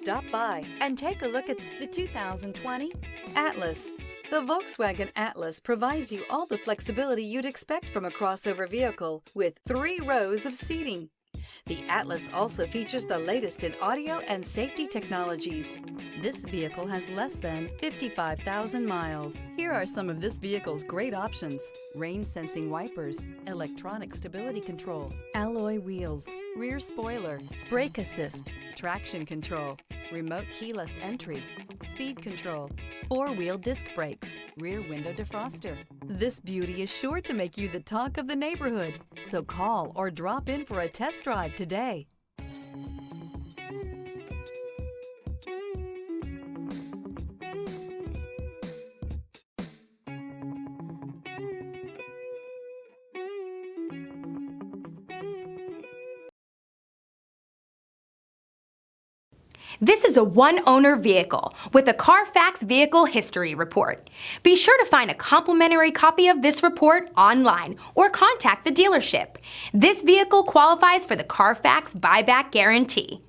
Stop by and take a look at the 2020 Atlas. The Volkswagen Atlas provides you all the flexibility you'd expect from a crossover vehicle with 3 rows of seating. The Atlas also features the latest in audio and safety technologies. This vehicle has less than 55,000 miles. Here are some of this vehicle's great options: rain-sensing wipers, electronic stability control, alloy wheels, rear spoiler, brake assist, traction control, remote keyless entry, speed control, 4-wheel disc brakes, rear window defroster. This beauty is sure to make you the talk of the neighborhood, so call or drop in for a test drive today. This is a one-owner vehicle with a CARFAX Vehicle History Report. Be sure to find a complimentary copy of this report online or contact the dealership. This vehicle qualifies for the CARFAX Buyback Guarantee.